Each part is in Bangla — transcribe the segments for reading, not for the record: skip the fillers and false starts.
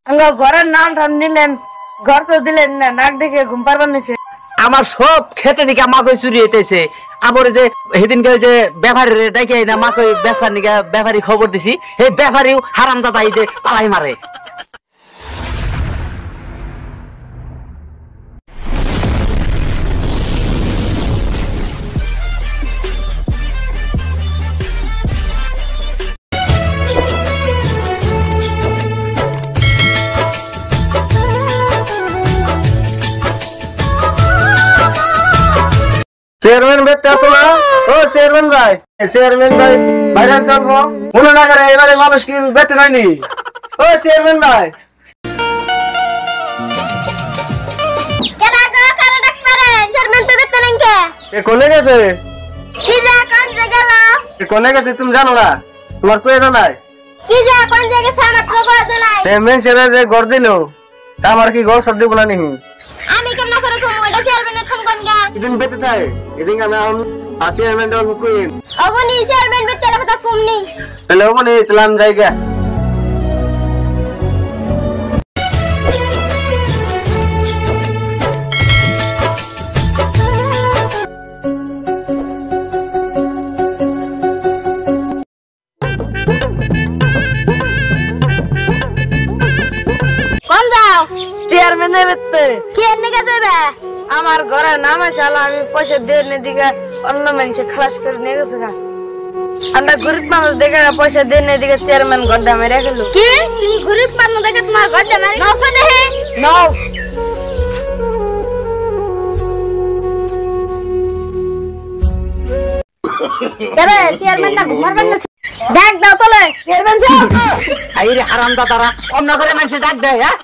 ঘরের নাম ঠাম নিলেন, ঘর তো দিলেন না, নাক দেখে ঘুম পারবার নিছে। আমার সব খেতে দিকে আমাকে চুরি হইতেছে। আমার যে সেদিনকে যে ব্যাপারী ডাইকে না মাকে বেসবার নিকে ব্যাপারী খবর দিছি, এই ব্যাপারীও হারামজাদা এই যে পালাই মারে। চেয়ারম্যান বেতে আসো না? ও চেয়ারম্যান ভাই, চেয়ারম্যান ভাই বাইরে চলবো মনে না করে এবারে মানুষ কি বেতে নাইনি? ও চেয়ারম্যান ভাই কোনে গেছে? কোনে গেছে তুমি জানো না? তোমার প্রয়োজন নাই? যে ঘর দিল আমার কি ঘর সব দিব না নিহি? আমি কেমন করে কম ওটা চেয়ারম্যানের ঠন কোন গা ইদিন বেতে থাকে ইদিন আমি চেয়ারম্যান দল কুইন অবনি চেয়ারম্যান বেতে কথা কমনি হ্যালো মানে ইতলাম জায়গা কোন যাও চেয়ারম্যানের বেতে কি এনে কে যাবে? আমার ঘরের নাম আছে, আমি পয়সা দিয়ে দিকে অন্য মানুষে খালাস করে নিয়ে গেছে গা। আমরা গরিব মানুষ দেখে পয়সা দিয়ে দিকে চেয়ারম্যান গড্ডা মেরে গেল। কি তুমি গরিব মানুষ দেখে তোমার গড্ডা মারি নসে দেহে নাও দেবে চেয়ারম্যান না ঘুমার বন্ধ দেখ দাও তোলে চেয়ারম্যান সাহেব আইরে হারামজাদারা অন্য করে মানুষে ডাক দেয়। হ্যাঁ,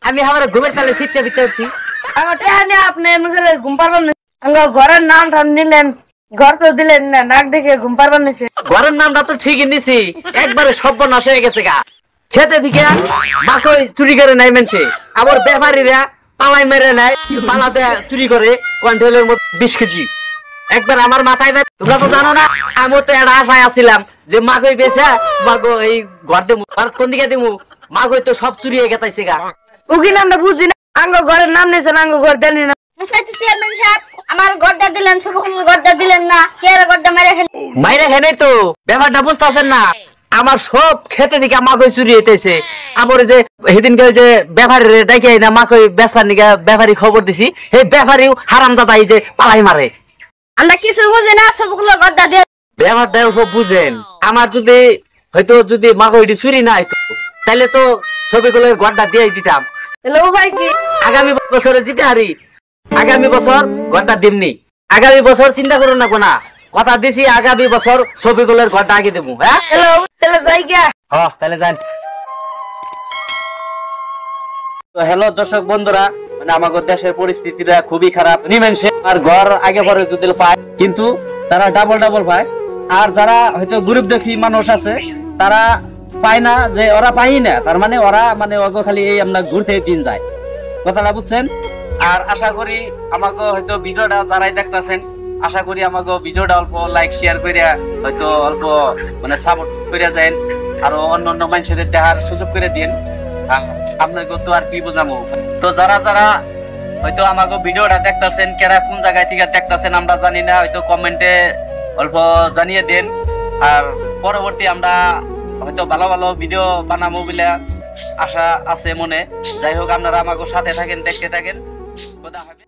আমি আমার ঘুমের চালে সিটটা দিতে হচ্ছি। আমার টেহা নিয়ে আপনি এমনি করে ঘুম পারবেন না। ঘরের নাম ঠাম নিলেন, ঘর তো দিলেন না, নাক দেখে ঘুম পারবার নিছে। ঘরের নামটা তো ঠিকই নিছি, একবারে সর্বনাশ হয়ে গেছে গা। খেতে দিকে মাকে চুরি করে নাই মানছে, আবার ব্যাপারীরা পালাই মেরে নেয়, পালাতে চুরি করে কন্ট্রোলের মধ্যে 20 কেজি। একবার আমার মাথায় তোমরা তো জানো না, আমি তো একটা আশায় আসছিলাম যে মাকে বেছে মাকে এই ঘর দেবো, আর কোন দিকে দেবো, মাকে তো সব চুরি হয়ে গেছে গা। উকি নামটা বুঝি না, ঘরের নাম নিয়েছেন, ঘর দেন না। সাইতে চেয়ারম্যান সাহেব আমার গড্ডা দিলেন, সবকমের গড্ডা দিলেন না, কে আর গড্ডা মেরে খেল মাইরে খেনে তো ব্যাপারটা বুঝতেছেন না। আমার সব খেতে দিকে মাকে চুরি হইতেছে। আমার যে সেদিনকে যে ব্যাপারী ডাইকে না মাকে বেসবার নিকে ব্যাপারী খবর দিছি, এই ব্যাপারীও হারামজাদা এই যে পালাই মারে। আমরা কিছু বুঝি না, সবগুলো গড্ডা দিয়ে ব্যাপারটা বুঝেন। আমার যদি হয়তো যদি মাকে ওইটি চুরি না হইতো, তাহলে তো ছবিগুলোর গড্ডা দিয়ে দিতাম। হ্যালো ভাই, কি আগামী বছরে জিতে হারি, আগামী বছর গড্ডা দিমনি। আগামী বছর চিন্তা করুন না কোনা, কথা দিছি আগামী বছর ছবিগুলোর গড্ডা আগে দেবো। হ্যাঁ, হ্যালো তাহলে যাই গিয়া। তাহলে যান। তো হ্যালো দর্শক বন্ধুরা, মানে আমাদের দেশের পরিস্থিতিটা খুবই খারাপ। নিমেনছে আর ঘর আগে পরে যদি পায়, কিন্তু তারা ডাবল পায়। আর যারা হয়তো গরিব দেখি মানুষ আছে, তারা পায় না, যে ওরা পাই না, তার মানে ওরা মানে ওগো খালি এই আমরা ঘুরতে দিন যায়। কথাটা বুঝছেন? আর আশা করি আমাকে হয়তো ভিডিওটা যারাই দেখতেছেন, আশা করি আমাকে ভিডিওটা অল্প লাইক শেয়ার করে হয়তো অল্প মানে সাপোর্ট করে যান, আর অন্য মানুষের দেখার সুযোগ করে দিন। আপনাকে তো আর কি বোঝাবো। তো যারা যারা হয়তো আমাকে ভিডিওটা দেখতেছেন, কেরা কোন জায়গায় থেকে দেখতেছেন আমরা জানি না, হয়তো কমেন্টে অল্প জানিয়ে দেন। আর পরবর্তী আমরা হয়তো ভালো ভালো ভিডিও বানাবো বলে আশা আছে মনে। যাই হোক, আপনারা আমাকে সাথে থাকেন, দেখতে থাকেন। খোদা হাফেজ।